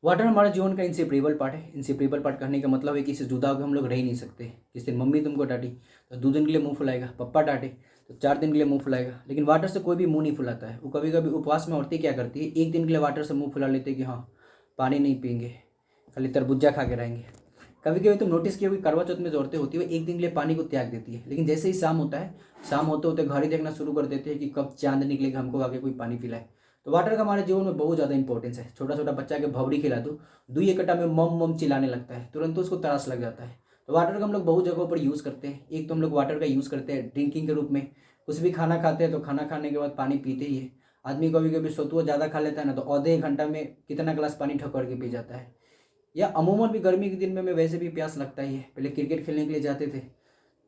Water हमारे जीवन का इंसेपरेबल पार्ट है। इंसेपरेबल पार्ट कहने का मतलब है कि इससे जुदा होकर हम लोग रह ही नहीं सकते। जिस दिन मम्मी तुमको डांटी तो 2 दिन के लिए मुंह फुलाएगा, पप्पा डांटे तो 4 दिन के लिए मुंह फुलाएगा, लेकिन वाटर से कोई भी मुंह नहीं फुलाता है। वो कभी कभी उपवास में औरतें क्या करती है, 1 दिन के लिए वाटर से मुंह फुला लेते हैं कि हाँ पानी नहीं पियेंगे, खाली तरबूजा खा के रहेंगे। कभी कभी तुम नोटिस किया होगी, करवा चौथ में जो औरतें होती है वो 1 दिन के लिए पानी को त्याग देती है, लेकिन जैसे ही शाम होता है, शाम होते होते घर ही देखना शुरू कर देते हैं कि कब चांद निकलेगा, हमको आगे कोई पानी पिलाए। तो वाटर का हमारे जीवन में बहुत ज़्यादा इंपॉर्टेंस है। छोटा छोटा बच्चा के भवरी खिला दो, 2 1 में मम मम चिल्लाने लगता है, तुरंत उसको तरास लग जाता है। तो वाटर का हम लोग बहुत जगहों पर यूज़ करते हैं। एक तो हम लोग वाटर का यूज़ करते हैं ड्रिंकिंग के रूप में। कुछ भी खाना खाते हैं तो खाना खाने के बाद पानी पीते ही है। आदमी कभी कभी सत्तू ज़्यादा खा लेता है ना, तो आधे 1 घंटा में कितना गिलास पानी ठोकर के पी जाता है। या अमूमन भी गर्मी के दिन में वैसे भी प्यास लगता ही है। पहले क्रिकेट खेलने के लिए जाते थे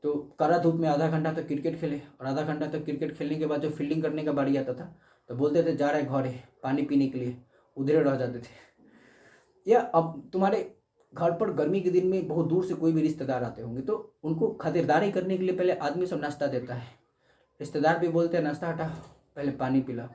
तो कड़ा धूप में आधा घंटा तक क्रिकेट खेले, और आधा घंटा तक क्रिकेट खेलने के बाद जो फील्डिंग करने का बारी आता था तो बोलते थे जा रहे घर है पानी पीने के लिए, उधरे रह जाते थे। या अब तुम्हारे घर पर गर्मी के दिन में बहुत दूर से कोई भी रिश्तेदार आते होंगे तो उनको खातिरदारी करने के लिए पहले आदमी सब नाश्ता देता है। रिश्तेदार भी बोलते हैं नाश्ता हटा, पहले पानी पिला।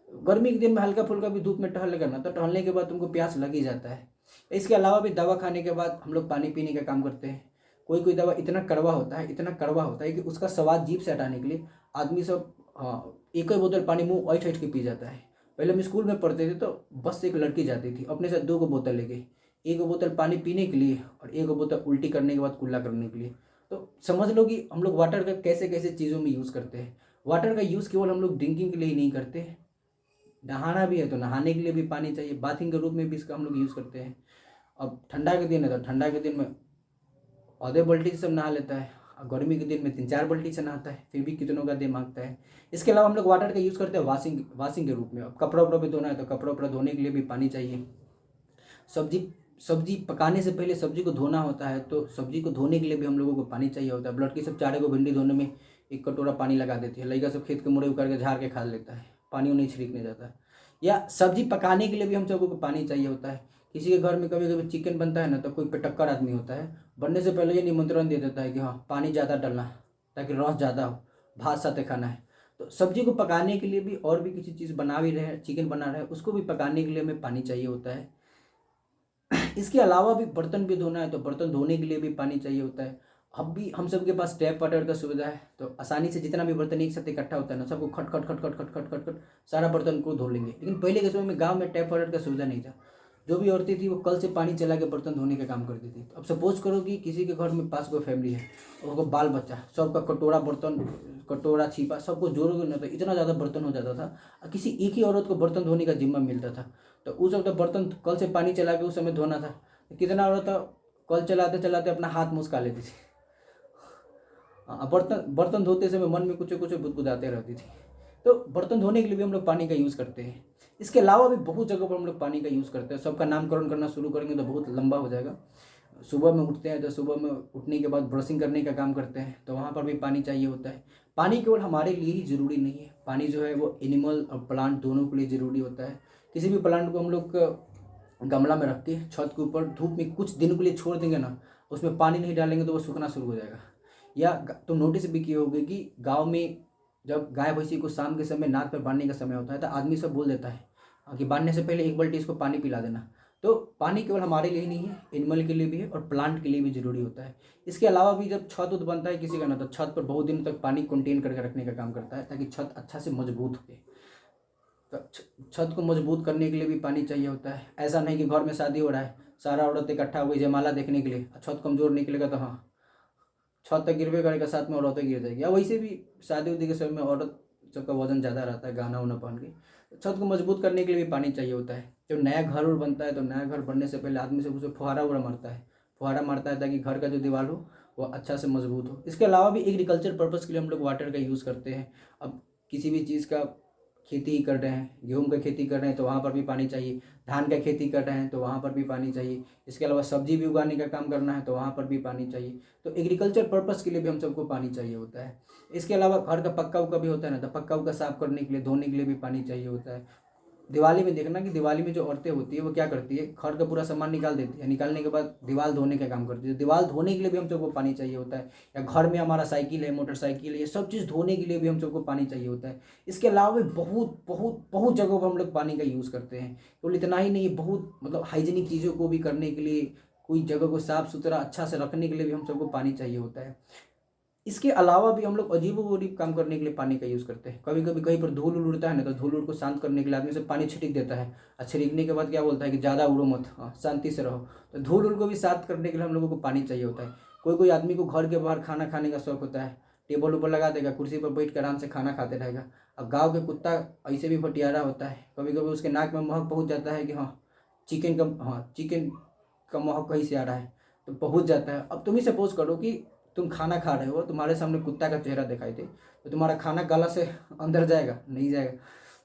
गर्मी के दिन में हल्का फुल्का भी धूप में टहलेगा ना, तो टहलने के बाद तुमको प्यास लग ही जाता है। इसके अलावा भी दवा खाने के बाद हम लोग पानी पीने का काम करते हैं। कोई कोई दवा इतना कड़वा होता है, इतना कड़वा होता है कि उसका स्वाद जीभ से हटाने के लिए आदमी सब हाँ एक ही बोतल पानी मुंह ऐंठ ऐंठ के पी जाता है। पहले हम स्कूल में पढ़ते थे तो बस से एक लड़की जाती थी अपने साथ 2 बोतल लेके, 1 बोतल पानी पीने के लिए और 1 बोतल उल्टी करने के बाद कुल्ला करने के लिए। तो समझ लो कि हम लोग वाटर का कैसे कैसे चीज़ों में यूज़ करते हैं। वाटर का यूज़ केवल हम लोग ड्रिंकिंग के लिए ही नहीं करते, नहाना भी है तो नहाने के लिए भी पानी चाहिए, बाथिंग के रूप में भी इसका हम लोग यूज़ करते हैं। अब ठंडा के दिन है तो ठंडा के दिन में आधे बाल्टी से सब नहा लेता है, और गर्मी के दिन में 3 4 बाल्टी से नहाता है, फिर भी कितनों का दिन मांगता है। इसके अलावा हम लोग वाटर का यूज़ करते हैं वाशिंग के रूप में। अब कपड़ा उपड़ा भी धोना है तो कपड़ा उपड़ा धोने के लिए भी पानी चाहिए। सब्जी सब्जी पकाने से पहले सब्जी को धोना होता है तो सब्जी को धोने के लिए भी हम लोगों को पानी चाहिए होता है। लड़की सब 4 भिंडी धोने में 1 कटोरा पानी लगा देती है, लड़का सब खेत के मुड़े उकर के झाड़ के खा लेता है, पानी नहीं छिड़कने जाता है। या सब्जी पकाने के लिए भी हम सबको को पानी चाहिए होता है। किसी के घर में कभी कभी चिकन बनता है ना, तो कोई पिटक्कर आदमी होता है, बनने से पहले ये निमंत्रण दे देता है कि हाँ पानी ज़्यादा डालना ताकि रस ज़्यादा हो, भात साथे खाना है। तो सब्जी को पकाने के लिए भी और भी किसी चीज़ बना भी रहे, चिकन बना रहे हैं, उसको भी पकाने के लिए हमें पानी चाहिए होता है। इसके अलावा भी बर्तन भी धोना है तो बर्तन धोने के लिए भी पानी चाहिए होता है। अब भी हम सब के पास टैप वाटर का सुविधा है तो आसानी से जितना भी बर्तन एक साथ इकट्ठा होता है ना, सबको खट खट खट खट खट खट खट खट सारा बर्तन को धो लेंगे। लेकिन पहले के समय में गांव में टैप वाटर का सुविधा नहीं था। जो भी औरतें थी वो कल से पानी चला के बर्तन धोने का काम करती थी। अब सपोज करो कि किसी के घर में 5 गो फैमिली है, उनको बाल बच्चा सबका कटोरा बर्तन, कटोरा छीपा सबको जोड़ोगे ना तो इतना ज़्यादा बर्तन हो जाता था, और किसी एक ही औरत को बर्तन धोने का जिम्मा मिलता था। तो उस वक्त बर्तन कल से पानी चला के उस समय धोना था, कितना औरत कल चलाते चलाते अपना हाथ मुस्का लेती थी। बर्तन बर्तन धोते समय मन में कुछ कुछ बुदबुदाते रहती थी। तो बर्तन धोने के लिए भी हम लोग पानी का यूज़ करते हैं। इसके अलावा भी बहुत जगह पर हम लोग पानी का यूज़ करते हैं। सबका नामकरण करना शुरू करेंगे तो बहुत लंबा हो जाएगा। सुबह में उठते हैं तो सुबह में उठने के बाद ब्रशिंग करने का काम करते हैं तो वहाँ पर भी पानी चाहिए होता है। पानी केवल हमारे लिए ही ज़रूरी नहीं है, पानी जो है वो एनिमल और प्लांट दोनों के लिए ज़रूरी होता है। किसी भी प्लांट को हम लोग गमला में रख के छत के ऊपर धूप में कुछ दिन के लिए छोड़ देंगे ना, उसमें पानी नहीं डालेंगे तो वो सूखना शुरू हो जाएगा। या तो नोटिस भी किए होगे कि गांव में जब गाय भैंसी को शाम के समय नाद पर बांधने का समय होता है तो आदमी सब बोल देता है कि बांधने से पहले 1 बाल्टी इसको पानी पिला देना। तो पानी केवल हमारे लिए ही नहीं है, एनिमल के लिए भी है और प्लांट के लिए भी ज़रूरी होता है। इसके अलावा भी जब छत उत बनता है किसी का ना, तो छत पर बहुत दिन तक पानी कंटेन करके रखने का काम करता है ताकि छत अच्छा से मजबूत हो। तो छत को मजबूत करने के लिए भी पानी चाहिए होता है। ऐसा नहीं कि घर में शादी हो रहा है, सारा औरत इकट्ठा हो गई जयमाला देखने के लिए, छत कमज़ोर निकलेगा तो हाँ छत तक गिरवे करेगा, साथ में औरतें गिर जाएगी। या वैसे भी शादी उदी के समय में औरत सबका वजन ज़्यादा रहता है गाना उना पहन के, तो छत को मजबूत करने के लिए भी पानी चाहिए होता है। जब नया घर उर बनता है तो नया घर बनने से पहले आदमी सब उसे फुहारा उरा मारता है, फुहारा मारता है ताकि घर का जो दीवार हो वो अच्छा से मजबूत हो। इसके अलावा भी एग्रीकल्चर पर्पज़ के लिए हम लोग वाटर का यूज़ करते हैं। अब किसी भी चीज़ का खेती कर रहे हैं, गेहूं का खेती कर रहे हैं तो वहाँ पर भी पानी चाहिए, धान का खेती कर रहे हैं तो वहाँ पर भी पानी चाहिए। इसके अलावा सब्जी भी उगाने का काम करना है तो वहाँ पर भी पानी चाहिए। तो एग्रीकल्चर पर्पज़ के लिए भी हम सबको पानी चाहिए होता है। इसके अलावा घर का पक्का उक्का भी होता है ना, तो पक्का उक्का साफ करने के लिए, धोने के लिए भी पानी चाहिए होता है। दिवाली में देखना कि दिवाली में जो औरतें होती है वो क्या करती है, घर का पूरा सामान निकाल देती है, निकालने के बाद दीवार धोने का काम करती है। दीवार धोने के लिए भी हम सबको पानी चाहिए होता है, या घर में हमारा साइकिल है, मोटरसाइकिल है, ये सब चीज़ धोने के लिए भी हम सबको पानी चाहिए होता है। इसके अलावा भी बहुत बहुत बहुत जगहों पर हम लोग पानी का यूज़ करते हैं। केवल इतना ही नहीं, बहुत मतलब हाइजीनिक चीज़ों को भी करने के लिए, कोई जगह को साफ़ सुथरा अच्छा से रखने के लिए भी हम सबको पानी चाहिए होता है। इसके अलावा भी हम लोग अजीबो-गरीब काम करने के लिए पानी का यूज़ करते हैं। कभी-कभी कहीं पर धूल-वूल उड़ता है ना, तो धूल-वूल को शांत करने के लिए आदमी सब पानी छिड़क देता है, और छिड़कने के बाद क्या बोलता है कि ज़्यादा उड़ो मत, हाँ, शांति से रहो। तो धूल-वूल को भी शांत करने के लिए हम लोगों को पानी चाहिए होता है। कोई-कोई आदमी को घर के बाहर खाना खाने का शौक होता है, टेबल-वेबल लगा देगा, कुर्सी पर बैठ के आराम से खाना खाते रहेगा। अब गाँव के कुत्ता ऐसे भी भटियारा होता है, कभी-कभी उसके नाक में महक पहुँच जाता है कि हाँ, चिकन का महक कहीं से आ रहा है, तो पहुँच जाता है। अब तुम ही सपोज़ करो कि तुम खाना खा रहे हो, तुम्हारे सामने कुत्ता का चेहरा दिखाई दे, तो तुम्हारा खाना गला से अंदर जाएगा? नहीं जाएगा।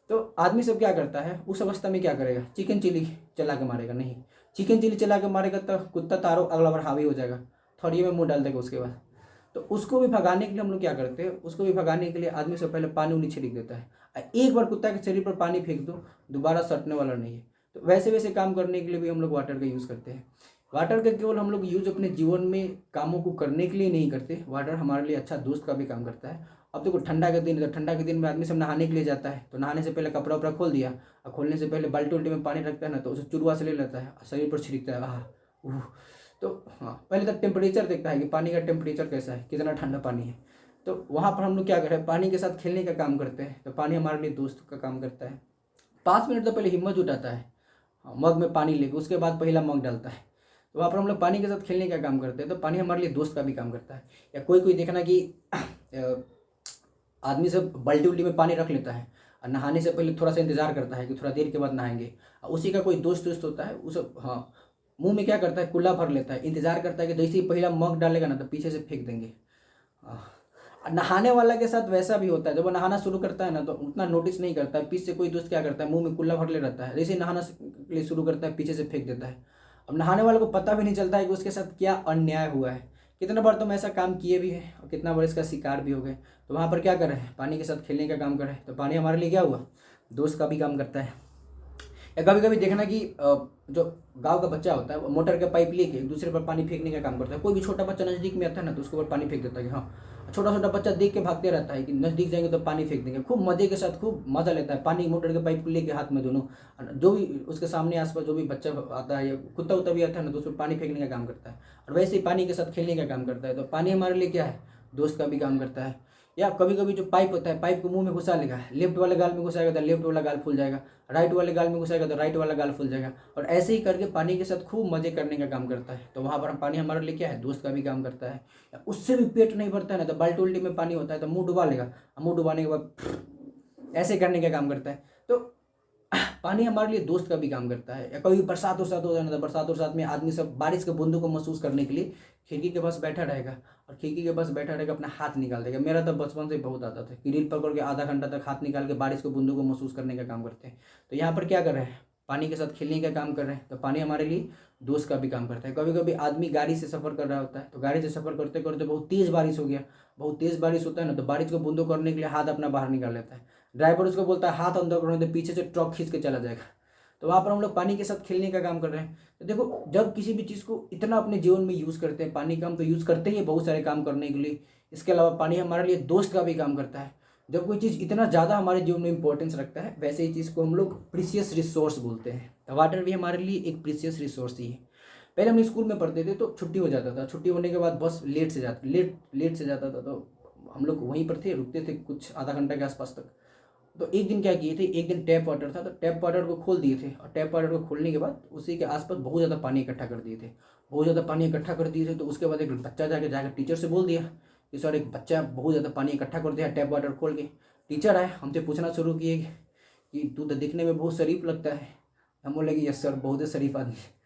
तो आदमी सब क्या करता है, उस अवस्था में क्या करेगा? चिकन चिली चला के मारेगा? नहीं। चिकन चिली चला के मारेगा तो कुत्ता तारो अगला बार हावी हो जाएगा, थोड़ी में मुँह डाल देगा उसके बाद। तो उसको भी भगाने के लिए हम लोग क्या करते हैं, उसको भी भगाने के लिए आदमी से पहले पानी-वानी छिड़क देता है। एक बार कुत्ता के शरीर पर पानी फेंक दो, दोबारा सटने वाला नहीं है। तो वैसे-वैसे काम करने के लिए भी हम लोग वाटर का यूज़ करते हैं। वाटर का केवल हम लोग यूज़ अपने जीवन में कामों को करने के लिए नहीं करते, वाटर हमारे लिए अच्छा दोस्त का भी काम करता है। अब देखो ठंडा का दिन है, तो ठंडा के दिन में आदमी सब नहाने के लिए जाता है, तो नहाने से पहले कपड़ा-वपड़ा खोल दिया, और खोलने से पहले बाल्टी-उल्टी में पानी रखता है ना, तो उसे चुरुआ से ले लेता है और शरीर पर छिड़कता है, आहा! उह! तो हाँ, पहले तो टेम्परेचर देखता है कि पानी का टेम्परेचर कैसा है, कितना ठंडा पानी है। तो वहाँ पर हम लोग क्या करें, पानी के साथ खेलने का काम करते हैं, तो पानी हमारे लिए दोस्त का काम करता है। 5 मिनट तो पहले हिम्मत जुटाता है, हाँ, मग में पानी लेके, उसके बाद पहला मग डालता है। तो वहाँ पर हम लोग पानी के साथ खेलने का काम करते हैं, तो पानी हमारे लिए दोस्त का भी काम करता है। या कोई-कोई देखना कि आदमी सब बाल्टी-उल्टी में पानी रख लेता है, और नहाने से पहले थोड़ा-सा इंतज़ार करता है कि थोड़ा देर के बाद नहाएँगे। उसी का कोई दोस्त-वोस्त होता है, वो सब हाँ, मुँह में क्या करता है, कुल्ला भर लेता है, इंतज़ार करता है कि जैसे ही पहला मग डालेगा ना, तो पीछे से फेंक देंगे। नहाने वाला के साथ वैसा भी होता है, जब वो नहाना शुरू करता है ना, तो उतना नोटिस नहीं करता है, पीछे से कोई दोस्त क्या करता है, मुँह में कुल्ला भर ले रहता है, जैसे ही नहाना के लिए शुरू करता है, पीछे से फेंक देता है। अब नहाने वाले को पता भी नहीं चलता है कि उसके साथ क्या अन्याय हुआ है। कितना बार तुम ऐसा काम किए भी हैं, और कितना बार इसका शिकार भी हो गए। तो वहाँ पर क्या कर रहे हैं, पानी के साथ खेलने का काम कर रहे हैं, तो पानी हमारे लिए क्या हुआ, दोस्त का भी काम करता है। या कभी-कभी देखना कि जो गाँव का बच्चा होता है, वो मोटर का पाइप लेके एक दूसरे पर पानी फेंकने का काम करता है। कोई भी छोटा बच्चा नज़दीक में आता है ना, तो उसके ऊपर पानी फेंक देता है कि हाँ, छोटा-छोटा बच्चा देख के भागते रहता है कि नज़दीक जाएँगे तो पानी फेंक देंगे। खूब मज़े के साथ खूब मज़ा लेता है, पानी मोटर के पाइप को लेके हाथ में दोनों। जो भी उसके सामने आस-पास जो भी बच्चा आता है या कुत्ता-वुत्ता भी आता है ना, तो उसमें पानी फेंकने का काम करता है, और वैसे ही पानी के साथ खेलने का काम करता है। तो पानी हमारे लिए क्या है, दोस्त का भी काम करता है। या कभी-कभी जो पाइप होता है, पाइप को मुँह में घुसा लेगा, लेफ्ट वाले गाल में घुसाएगा तो लेफ्ट वाला गाल फूल जाएगा, राइट वाले गाल में घुसाएगा तो राइट वाला गाल फूल जाएगा, और ऐसे ही करके पानी के साथ खूब मज़े करने का काम करता है। तो वहाँ पर पानी हमारे लिए क्या है, दोस्त का भी काम करता है। या उससे भी पेट नहीं भरता है ना, तो बाल्टी-उल्टी में पानी होता है, तो मुँह डुबा लेगा, और मुँह डुबाने के बाद ऐसे करने का काम करता है। तो पानी हमारे लिए दोस्त का भी काम करता है। या कभी बरसात-वरसात हो जाए ना, तो बरसात-वरसात में आदमी सब बारिश के बूंदों को महसूस करने के लिए खिड़की के पास बैठा रहेगा, और खिड़की के पास बैठा रहेगा, अपना हाथ निकाल देगा। मेरा तो बचपन से ही बहुत आदत है कि रील पकड़ के आधा घंटा तक हाथ निकाल के बारिश के बूंदों को महसूस करने का काम करते हैं। तो यहाँ पर क्या कर रहे हैं, पानी के साथ खेलने का काम कर रहे हैं, तो पानी हमारे लिए दोस्त का भी काम करता है। कभी-कभी आदमी गाड़ी से सफ़र कर रहा होता है, तो गाड़ी से सफ़र करते-करते बहुत तेज़ बारिश हो गया, बहुत तेज़ बारिश होता है ना, तो बारिश को बूंदों करने के लिए हाथ अपना बाहर निकाल लेता है। ड्राइवर उसको बोलता है हाथ अंदर करो, नहीं तो पीछे से ट्रक खींच के चला जाएगा। तो वहाँ पर हम लोग पानी के साथ खेलने का काम कर रहे हैं। तो देखो, जब किसी भी चीज़ को इतना अपने जीवन में यूज़ करते हैं, पानी का हम तो यूज़ करते ही हैं बहुत सारे काम करने के लिए। इसके अलावा पानी हमारे लिए दोस्त का भी काम करता है। जब कोई चीज़ इतना ज़्यादा हमारे जीवन में इम्पोर्टेंस रखता है, वैसे ही चीज़ को हम लोग प्रीशियस रिसोर्स बोलते हैं। तो वाटर भी हमारे लिए एक प्रीशियस रिसोर्स ही है। पहले हम स्कूल में पढ़ते थे, तो छुट्टी हो जाता था। छुट्टी होने के बाद बस लेट से जाता था, तो हम लोग वहीं पर थे, रुकते थे कुछ आधा घंटा के आसपास तक। तो एक दिन क्या किए थे, एक दिन टैप वाटर था, तो टैप वाटर को खोल दिए थे, और टैप वाटर को खोलने के बाद उसी के आसपास बहुत ज़्यादा पानी इकट्ठा कर दिए थे। बहुत ज़्यादा पानी इकट्ठा कर दिए थे, तो उसके बाद एक बच्चा जाके जाकर टीचर से बोल दिया कि सर, एक बच्चा बहुत ज़्यादा पानी इकट्ठा कर दिया टैप वाटर खोल के। टीचर आए, हमसे पूछना शुरू किए कि तू तो दिखने में बहुत शरीफ लगता है। हम बोले कि यस सर, बहुत ही शरीफ आदमी है।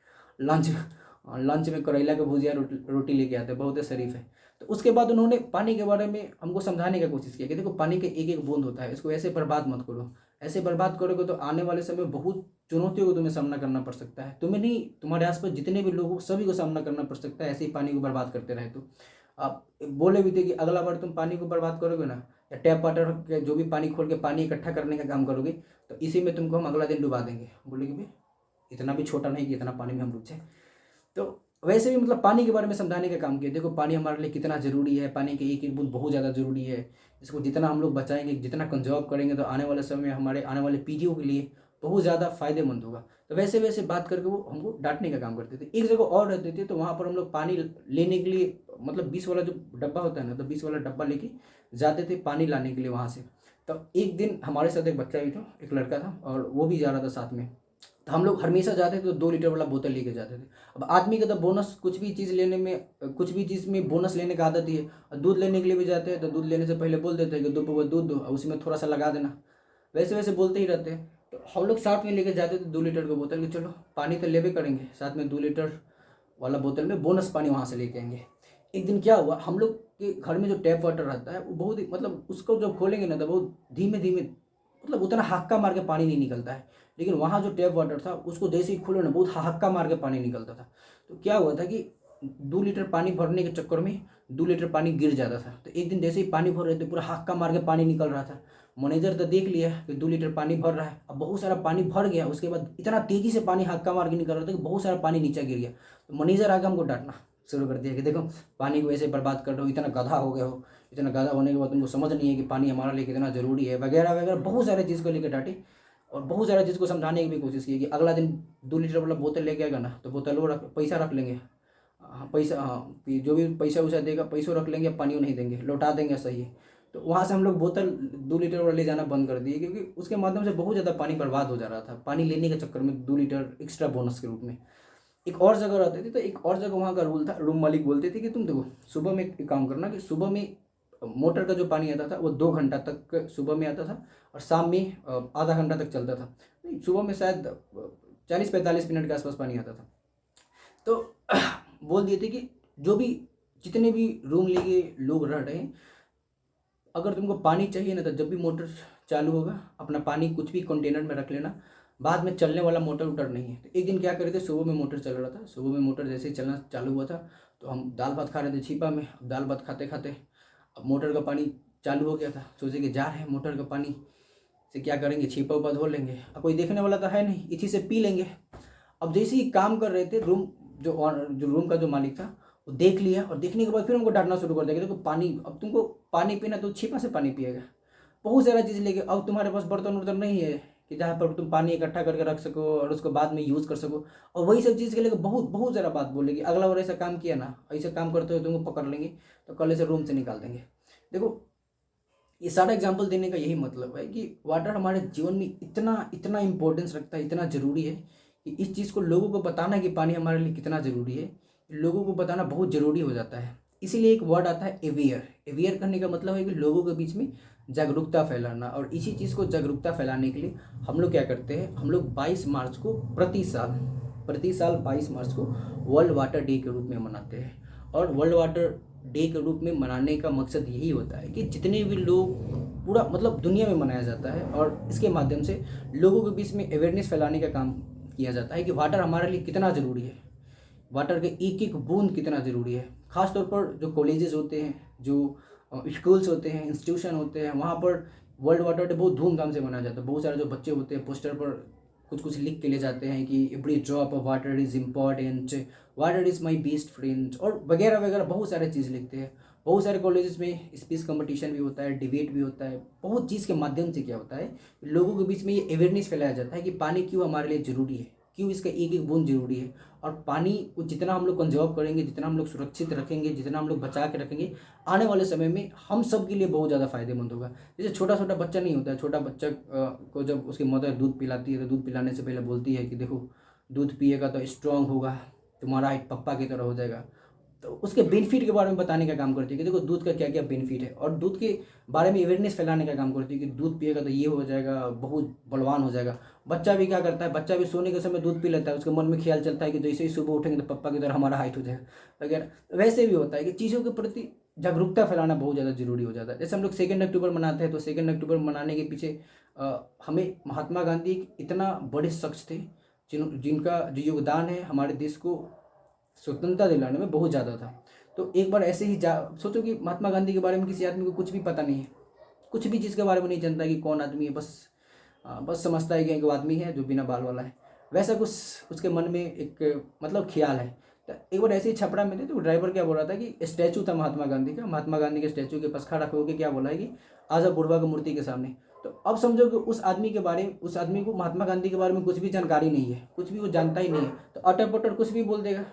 लंच में करेला का भुजिया रोटी लेके आते हैं, बहुत ही शरीफ है। तो उसके बाद उन्होंने पानी के बारे में हमको समझाने का कोशिश किया कि देखो, पानी के एक एक बूंद होता है, इसको ऐसे बर्बाद मत करो। ऐसे बर्बाद करोगे तो आने वाले समय में बहुत चुनौतियों को तुम्हें सामना करना पड़ सकता है। तुम्हें नहीं, तुम्हारे आसपास जितने भी लोग हो सभी को सामना करना पड़ सकता है, ऐसे ही पानी को बर्बाद करते रहे तो। आप बोले भी थे कि अगला बार तुम पानी को बर्बाद करोगे ना, या टैप वाटर के जो भी पानी खोल के पानी इकट्ठा करने का काम करोगे तो इसी में तुमको हम अगला दिन डुबा देंगे। बोले कि भाई इतना भी छोटा नहीं कि इतना पानी में हम डूब जाए। तो वैसे भी मतलब पानी के बारे में समझाने का काम किया। देखो पानी हमारे लिए कितना ज़रूरी है, पानी की एक एक बूंद बहुत ज़्यादा ज़रूरी है। इसको जितना हम लोग बचाएंगे, जितना कंजर्व करेंगे तो आने वाले समय में हमारे आने वाले पीढ़ियों के लिए बहुत ज़्यादा फायदेमंद होगा। तो वैसे वैसे बात करके वो हमको डांटने का काम करते थे। एक जगह और रहते थे तो वहाँ पर हम लोग पानी लेने के लिए मतलब 20 वाला जो डब्बा होता है ना, तो 20 वाला डब्बा लेके जाते थे पानी लाने के लिए वहाँ से। तब एक दिन हमारे साथ एक बच्चा भी था, एक लड़का था और वो भी जा रहा था साथ में। तो हम लोग हमेशा जाते थे तो 2 लीटर वाला बोतल लेके जाते थे। अब आदमी का तो बोनस कुछ भी चीज़ लेने में, कुछ भी चीज़ में बोनस लेने का आदत ही है। और दूध लेने के लिए भी जाते हैं तो दूध लेने से पहले बोल देते हैं कि 2 पौवा दूध दो और उसमें थोड़ा सा लगा देना। वैसे वैसे बोलते ही रहते हैं। तो हम लोग साथ में लेके जाते थे 2 लीटर का बोतल कि चलो पानी तो लेवे करेंगे, साथ में 2 लीटर वाला बोतल में बोनस पानी वहाँ से लेके आएंगे। एक दिन क्या हुआ, हम लोग के घर में जो टैप वाटर रहता है वो बहुत ही मतलब उसको जब खोलेंगे ना तो बहुत धीमे धीमे मतलब उतना हाक्का मार के पानी नहीं निकलता है। लेकिन वहाँ जो टैप वाटर था उसको जैसे ही खोलो ना बहुत हाक्का मार के पानी निकलता था। तो क्या हुआ था कि 2 लीटर पानी भरने के चक्कर में 2 लीटर पानी गिर जाता था। तो एक दिन जैसे ही पानी भर रहे थे पूरा हाक्का मार के पानी निकल रहा था। मैनेजर तो देख लिया कि 2 लीटर पानी भर रहा है, अब बहुत सारा पानी भर गया। उसके बाद इतना तेज़ी से पानी हाक्का मार के निकल रहा था कि बहुत सारा पानी नीचे गिर गया। तो मैनेजर आके हमको डांटना शुरू कर दिया कि देखो पानी को ऐसे बर्बाद कर रहे हो, इतना गधा हो गए हो, इतना गधा होने के बाद तुमको समझ नहीं है कि पानी हमारे लिए कितना ज़रूरी है, वगैरह वगैरह बहुत सारे चीज़ को लेकर डांटे। और बहुत सारा चीज़ को समझाने की भी कोशिश की कि अगला दिन 2 लीटर वाला बोतल लेके आएगा ना तो बोतल वो रख पैसा रख लेंगे। हाँ पैसा, हाँ जो भी पैसा वैसा देगा पैसों रख लेंगे, पानी नहीं देंगे, लौटा देंगे सही है। तो वहाँ से हम लोग बोतल 2 लीटर वाला ले जाना बंद कर दिए क्योंकि उसके माध्यम से बहुत ज़्यादा पानी बर्बाद हो जा रहा था पानी लेने के चक्कर में 2 लीटर एक्स्ट्रा बोनस के रूप में। एक और जगह रहती थी तो एक और जगह वहाँ का रूल था, रूम मालिक बोलते थे कि तुम देखो सुबह में एक काम करना कि सुबह में मोटर का जो पानी आता था वो 2 घंटा तक सुबह में आता था और शाम में आधा घंटा तक चलता था। नहीं, सुबह में शायद 40-45 मिनट के आसपास पानी आता था। तो बोल दिए थे कि जो भी जितने भी रूम लेके लोग रह रहे हैं, अगर तुमको पानी चाहिए ना तो जब भी मोटर चालू होगा अपना पानी कुछ भी कंटेनर में रख लेना, बाद में चलने वाला मोटर उटर नहीं है। तो एक दिन क्या करे थे, सुबह में मोटर चल रहा था, सुबह में मोटर जैसे ही चलना चालू हुआ था तो हम दाल भात खा रहे थे छिपा में। अब दाल भात खाते खाते अब मोटर का पानी चालू हो गया था, सोचे कि जा रहे हैं मोटर का पानी से क्या करेंगे, छिपा उपा धो लेंगे, अब कोई देखने वाला तो है नहीं, इसी से पी लेंगे। अब जैसे ही काम कर रहे थे रूम जो रूम का जो मालिक था वो देख लिया और देखने के बाद फिर हमको डांटना शुरू कर दिया कि देखो पानी, अब तुमको पानी पीना तो छिपा से पानी पिएगा, बहुत सारा चीज़ लेके। अब तुम्हारे पास बर्तन वर्तन नहीं है कि जहाँ पर तुम पानी इकट्ठा करके रख सको और उसको बाद में यूज़ कर सको, और वही सब चीज़ के लेकर बहुत बहुत ज़्यादा बात बोलेगी। अगला बार ऐसा काम किया ना, ऐसा काम करते हुए तुमको पकड़ लेंगे तो कल से रूम से निकाल देंगे। देखो ये सारा एग्जाम्पल देने का यही मतलब है कि वाटर हमारे जीवन में इतना इतना इम्पोर्टेंस रखता है, इतना ज़रूरी है कि इस चीज़ को लोगों को बताना कि पानी हमारे लिए कितना ज़रूरी है, लोगों को बताना बहुत ज़रूरी हो जाता है। इसीलिए एक वर्ड आता है अवेयर। अवेयर करने का मतलब है कि लोगों के बीच में जागरूकता फैलाना, और इसी चीज़ को जागरूकता फैलाने के लिए हम लोग क्या करते हैं, हम लोग 22 मार्च को प्रति साल 22 मार्च को वर्ल्ड वाटर डे के रूप में मनाते हैं। और वर्ल्ड वाटर डे के रूप में मनाने का मकसद यही होता है कि जितने भी लोग पूरा मतलब दुनिया में मनाया जाता है और इसके माध्यम से लोगों के बीच में अवेयरनेस फैलाने का काम किया जाता है कि वाटर हमारे लिए कितना ज़रूरी है, वाटर के एक एक बूंद कितना ज़रूरी है। ख़ास तौर पर जो कॉलेजेस होते हैं, जो स्कूल्स होते हैं, इंस्टीट्यूशन होते हैं, वहाँ पर वर्ल्ड वाटर डे बहुत धूमधाम से मनाया जाता है। बहुत सारे जो बच्चे होते हैं पोस्टर पर कुछ कुछ लिख के ले जाते हैं कि every drop of water is important, water is my best friend, और वगैरह वगैरह बहुत सारे चीज़ लिखते हैं। बहुत सारे कॉलेजेस में स्पीच कंपटीशन भी होता है, डिबेट भी होता है। बहुत चीज़ के माध्यम से क्या होता है, लोगों के बीच में ये अवेयरनेस फैलाया जाता है कि पानी क्यों हमारे लिए ज़रूरी है, क्यों इसका एक एक बूंद ज़रूरी है। और पानी को जितना हम लोग कंजर्व करेंगे, जितना हम लोग सुरक्षित रखेंगे, जितना हम लोग बचा के रखेंगे, आने वाले समय में हम सब के लिए बहुत ज़्यादा फ़ायदेमंद होगा। जैसे छोटा छोटा बच्चा नहीं होता है, छोटा बच्चा को जब उसकी मदर दूध पिलाती है तो दूध पिलाने से पहले बोलती है कि देखो दूध पिएगा तो स्ट्रांग होगा, तुम्हारा हाइट पप्पा की तरह हो जाएगा। तो उसके बेनिफिट के बारे में बताने का काम करती है कि देखो दूध का क्या क्या बेनिफिट है, और दूध के बारे में अवेयरनेस फैलाने का काम करती है कि दूध पिएगा तो ये हो जाएगा, बहुत बलवान हो जाएगा। बच्चा भी क्या करता है, बच्चा भी सोने के समय दूध पी लेता है, उसके मन में ख्याल चलता है कि जैसे ही सुबह उठेंगे तो पप्पा की तरह हमारा हाइट हो जाएगा वगैरह। वैसे भी होता है कि चीज़ों के प्रति जागरूकता फैलाना बहुत ज़्यादा जरूरी हो जाता है। जैसे हम लोग 2 अक्टूबर मनाते हैं तो 2 अक्टूबर मनाने के पीछे हमें महात्मा गांधी एक इतना बड़े शख्स थे जिनका जो योगदान है हमारे देश को स्वतंत्रता दिलाने में बहुत ज़्यादा था। तो एक बार ऐसे ही सोचो कि महात्मा गांधी के बारे में किसी आदमी को कुछ भी पता नहीं है, कुछ भी चीज़ के बारे में नहीं जानता कि कौन आदमी है, बस समझता है कि एक आदमी है जो बिना बाल वाला है। वैसा कुछ उसके मन में एक मतलब ख्याल है। तो एक बार ऐसे ही छपरा में थे, तो ड्राइवर क्या बोल रहा था कि स्टैचू था महात्मा गांधी का, महात्मा गांधी के स्टैचू के पास खड़ा होकर क्या बोला है कि आजा बुढ़वा की मूर्ति के सामने। तो अब समझो कि उस आदमी के बारे में, उस आदमी को महात्मा गांधी के बारे में कुछ भी जानकारी नहीं है, कुछ भी वो जानता ही नहीं है, तो अटर पटर कुछ भी बोल देगा।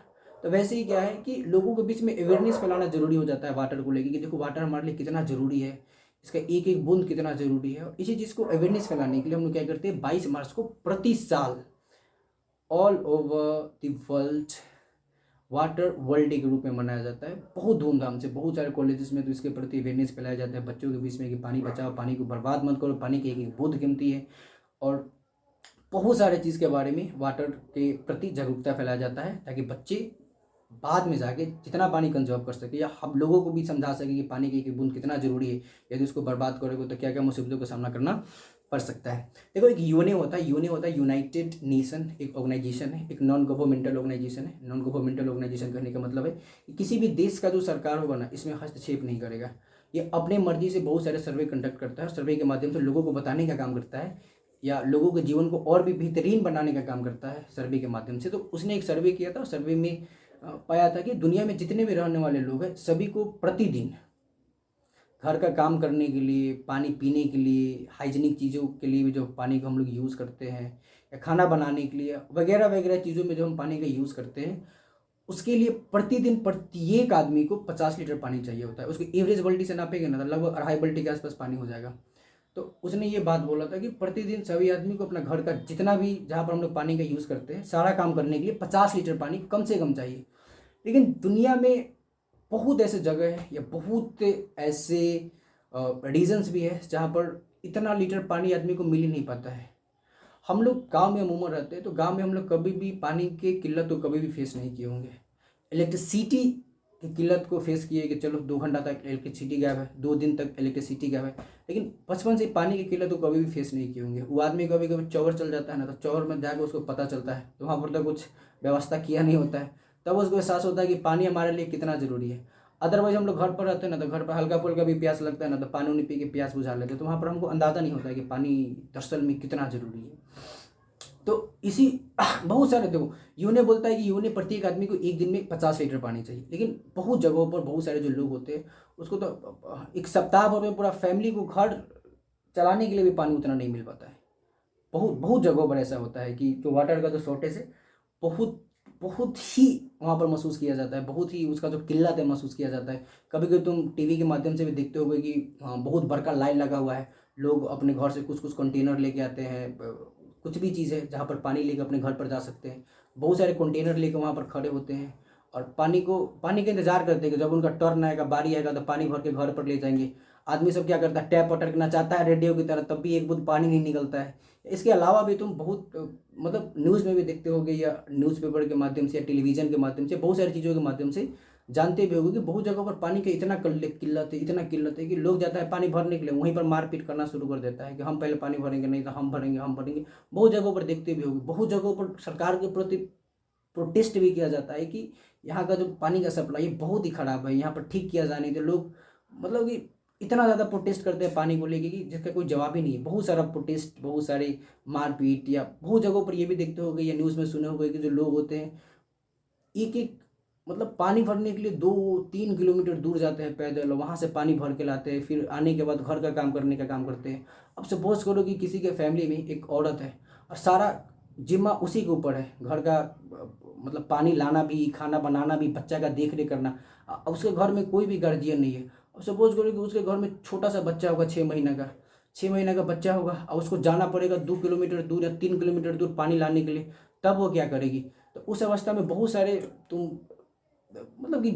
तो वैसे ही क्या है कि लोगों के बीच में अवेयरनेस फैलाना जरूरी हो जाता है वाटर को लेकर, कि देखो वाटर हमारे लिए कितना ज़रूरी है, इसका एक एक बूंद कितना ज़रूरी है। और इसी चीज़ को अवेयरनेस फैलाने के लिए हम लोग क्या करते हैं, 22 मार्च को प्रति साल all over the world water world day के रूप में मनाया जाता है, बहुत धूमधाम से। बहुत सारे कॉलेजेस में तो इसके प्रति अवेयरनेस फैलाया जाता है बच्चों के बीच में कि पानी बचाओ, पानी को बर्बाद मत करो, पानी की एक एक बूंद कीमती है। और बहुत सारे चीज़ के बारे में वाटर के प्रति जागरूकता फैलाया जाता है, ताकि बच्चे बाद में जाके जितना पानी कंजर्व कर सके, या हम लोगों को भी समझा सके कि पानी की एक बूंद कितना जरूरी है। यदि उसको बर्बाद करोगे तो क्या क्या मुसीबतों का सामना करना पड़ सकता है। देखो एक यूएनए होता है यूनाइटेड नेशन, एक ऑर्गेनाइजेशन है, एक नॉन गवर्नमेंटल ऑर्गेनाइजेशन है। नॉन गवर्नमेंटल ऑर्गेनाइजेशन कहने का मतलब है कि किसी भी देश का जो सरकार होगा ना, इसमें हस्तक्षेप नहीं करेगा। ये अपने मर्जी से बहुत सारे सर्वे कंडक्ट करता है, और सर्वे के माध्यम से लोगों को बताने का काम करता है, या लोगों के जीवन को और भी बेहतरीन बनाने का काम करता है सर्वे के माध्यम से। तो उसने एक सर्वे किया था, और सर्वे में पाया था कि दुनिया में जितने भी रहने वाले लोग हैं, सभी को प्रतिदिन घर का काम करने के लिए, पानी पीने के लिए, हाइजीनिक चीज़ों के लिए भी जो पानी को हम लोग यूज़ करते हैं, या खाना बनाने के लिए वगैरह वगैरह चीज़ों में जो हम पानी का यूज़ करते हैं, उसके लिए प्रतिदिन प्रत्येक आदमी को 50 लीटर पानी चाहिए होता है। उसको एवरेज बाल्टी से नापेंगे ना, तो लगभग 2.5 बाल्टी के आसपास पानी हो जाएगा। तो उसने ये बात बोला था कि प्रतिदिन सभी आदमी को अपना घर का जितना भी, जहाँ पर हम लोग पानी का यूज़ करते हैं, सारा काम करने के लिए 50 लीटर पानी कम से कम चाहिए। लेकिन दुनिया में बहुत ऐसे जगह है, या बहुत ऐसे रीजन्स भी है जहाँ पर इतना लीटर पानी आदमी को मिल ही नहीं पाता है। हम लोग गांव में अमूमन रहते हैं, तो गांव में हम लोग कभी भी पानी की किल्लत तो कभी भी फेस नहीं किए होंगे। इलेक्ट्रिसिटी की किल्लत को फेस किए कि चलो 2 घंटा तक इलेक्ट्रिसिटी गायब है, 2 दिन तक इलेक्ट्रिसिटी गायब है, लेकिन बचपन से पानी की किल्लत तो कभी भी फेस नहीं किए होंगे। वो आदमी कभी कभी चौवर चल जाता है ना, तो चौवर में जाकर उसको पता चलता है, तो वहाँ पर तो कुछ व्यवस्था किया नहीं होता है, तब उसको एहसास होता है कि पानी हमारे लिए कितना ज़रूरी है। अदरवाइज हम लोग घर पर रहते हैं ना, तो घर पर हल्का फुल्का भी प्यास लगता है ना, तो पानी उनी पी के प्यास बुझा लेते हैं, तो वहाँ पर हमको अंदाज़ा नहीं होता है कि पानी दरअसल में कितना ज़रूरी है। तो इसी बहुत सारे, देखो यूने बोलता है कि यूने प्रत्येक आदमी को एक दिन में 50 लीटर पानी चाहिए, लेकिन बहुत जगहों पर बहुत सारे जो लोग होते हैं, उसको तो एक सप्ताह भर में पूरा फैमिली को घर चलाने के लिए भी पानी उतना नहीं मिल पाता है। बहुत बहुत जगहों पर ऐसा होता है कि जो वाटर का जो शॉर्टेज है, बहुत बहुत ही वहाँ पर महसूस किया जाता है, बहुत ही उसका जो किल्लत है महसूस किया जाता है। कभी कभी तुम टीवी के माध्यम से भी देखते होगे कि हाँ, बहुत बड़का लाइन लगा हुआ है, लोग अपने घर से कुछ कुछ कंटेनर लेके आते हैं, कुछ भी चीज़ है जहाँ पर पानी लेकर अपने घर पर जा सकते हैं, बहुत सारे कंटेनर लेकर वहाँ पर खड़े होते हैं, और पानी का इंतजार करते हैं कि जब उनका टर्न आएगा, बारी आएगा, तो पानी भर के घर पर ले जाएंगे। आदमी सब क्या करता है, टैप पटकना चाहता है रेडियो की तरह, तब भी एक बूंद पानी नहीं निकलता है। इसके अलावा भी तुम बहुत मतलब न्यूज़ में भी देखते होगे, या न्यूज़पेपर के माध्यम से, या टेलीविज़न के माध्यम से, बहुत सारी चीज़ों के माध्यम से जानते भी होगे कि बहुत जगहों पर पानी का इतना किल्लत है, इतना किल्लत है कि लोग जाता है पानी भरने के लिए, वहीं पर मारपीट करना शुरू कर देता है कि हम पहले पानी भरेंगे, नहीं तो हम भरेंगे, हम भरेंगे। बहुत जगहों पर देखते भी होगे, बहुत जगहों पर सरकार के प्रति प्रोटेस्ट भी किया जाता है कि यहाँ का जो पानी का सप्लाई है बहुत ही ख़राब है, यहाँ पर ठीक किया जाने दे। लोग मतलब कि इतना ज़्यादा प्रोटेस्ट करते हैं पानी को लेके कि जिसका कोई जवाब ही नहीं है। बहुत सारा प्रोटेस्ट, बहुत सारे मारपीट, या बहुत जगहों पर ये भी देखते होंगे या न्यूज़ में सुने होंगे कि जो लोग होते हैं एक एक मतलब पानी भरने के लिए 2-3 किलोमीटर दूर जाते हैं पैदल, और वहाँ से पानी भर के लाते हैं, फिर आने के बाद घर का काम करने का काम करते हैं। अब सपोज करो कि किसी के फैमिली में एक औरत है, और सारा जिम्मा उसी के ऊपर है, घर का मतलब पानी लाना भी, खाना बनाना भी, बच्चा का देख रेख करना। उसके घर में कोई भी गार्जियन नहीं है। अब सपोज करो कि उसके घर में छोटा सा बच्चा होगा, 6 महीना का, 6 महीना का बच्चा होगा, और उसको जाना पड़ेगा 2 किलोमीटर दूर या 3 किलोमीटर दूर पानी लाने के लिए, तब वो क्या करेगी। तो उस अवस्था में बहुत सारे तुम मतलब कि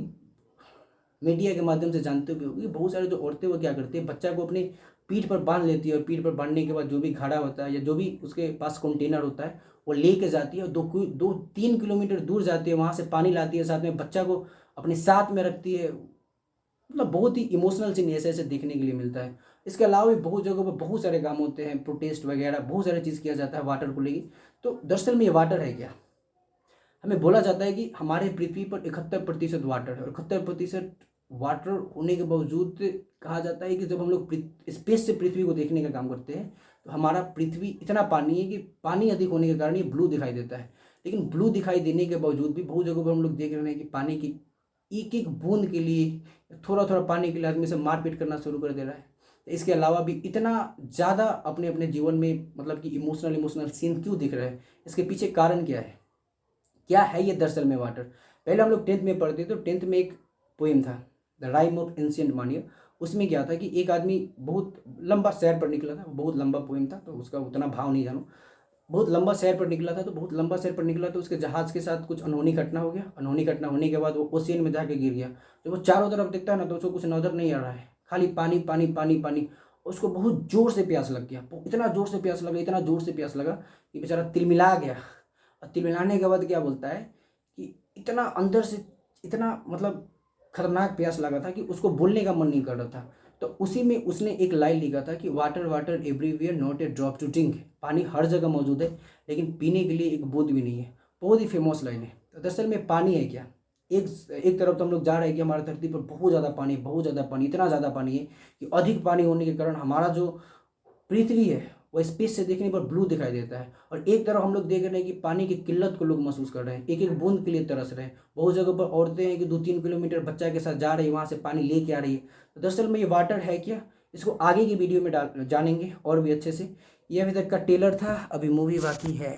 मीडिया के माध्यम से जानते भी होगी, बहुत सारे जो औरतें वो क्या करती है, बच्चा को अपने पीठ पर बांध लेती है, और पीठ पर बांधने के बाद जो भी घड़ा होता है, या जो भी उसके पास कंटेनर होता है, वो लेके जाती है, और 2-3 किलोमीटर दूर जाती है, वहाँ से पानी लाती है, साथ में बच्चा को अपने साथ में रखती है। मतलब बहुत ही इमोशनल सीन ऐसे ऐसे देखने के लिए मिलता है। इसके अलावा भी बहुत जगहों पर बहुत सारे काम होते हैं, प्रोटेस्ट वगैरह, बहुत सारे चीज़ किया जाता है वाटर को लेकर। तो दरअसल में ये वाटर है क्या, हमें बोला जाता है कि हमारे पृथ्वी पर 71% वाटर है, और 71% वाटर होने के बावजूद कहा जाता है कि जब हम लोग स्पेस से पृथ्वी को देखने का काम करते हैं तो हमारा पृथ्वी इतना पानी है कि पानी अधिक होने के कारण ये ब्लू दिखाई देता है। लेकिन ब्लू दिखाई देने के बावजूद भी बहुत जगहों पर हम लोग देख रहे हैं कि पानी की एक एक बूंद के लिए, थोड़ा थोड़ा पानी के लिए आदमी से मारपीट करना शुरू कर दे रहा है। इसके अलावा भी इतना ज़्यादा अपने अपने जीवन में मतलब कि इमोशनल सीन क्यों दिख रहा है, इसके पीछे कारण क्या है ये दरअसल में वाटर। पहले हम लोग 10th में पढ़ते थे तो 10th में एक पोएम था द राइम ऑफ एंशियंट मानियर। उसमें क्या था कि एक आदमी बहुत लंबा सैर पर निकला था, बहुत लंबा पोएम था तो उसका उतना भाव नहीं जानो। बहुत लंबा सैर पर निकला था तो बहुत लंबा सैर पर निकला तो उसके जहाज़ के साथ कुछ अनहोनी घटना हो गया। अनहोनी घटना होने के बाद वो ओशियन में जाके गिर गया। जब वो चारों तरफ देखता है ना तो उसको कुछ नज़र नहीं आ रहा है, खाली पानी पानी पानी पानी। उसको बहुत ज़ोर से प्यास लग गया, इतना ज़ोर से प्यास लगा, इतना ज़ोर से प्यास लगा कि बेचारा तिलमिला गया। और तिलमिलाने के बाद क्या बोलता है कि इतना अंदर से इतना मतलब खतरनाक प्यास लगा था कि उसको बोलने का मन नहीं कर रहा था। तो उसी में उसने एक लाइन लिखा था कि water water everywhere not a drop to drink. पानी हर जगह मौजूद है लेकिन पीने के लिए एक बूंद भी नहीं है। बहुत ही फेमस लाइन है। तो दरअसल में पानी है क्या, एक तरफ तो हम लोग जा रहे हैं कि हमारी धरती पर बहुत ज़्यादा पानी, बहुत ज़्यादा पानी, इतना ज़्यादा पानी है कि अधिक पानी होने के कारण हमारा जो पृथ्वी है वो स्पेस से देखने पर ब्लू दिखाई देता है। और एक तरफ हम लोग देख रहे हैं कि पानी की किल्लत को लोग महसूस कर रहे हैं, एक एक बूंद के लिए तरस रहे हैं। बहुत जगह पर औरतें हैं कि 2-3 किलोमीटर बच्चा के साथ जा रही है, वहाँ से पानी लेके आ रही है। तो दरअसल में ये वाटर है क्या, इसको आगे की वीडियो में जानेंगे और भी अच्छे से। ये अभी तक का टेलर था, अभी मूवी बाकी है।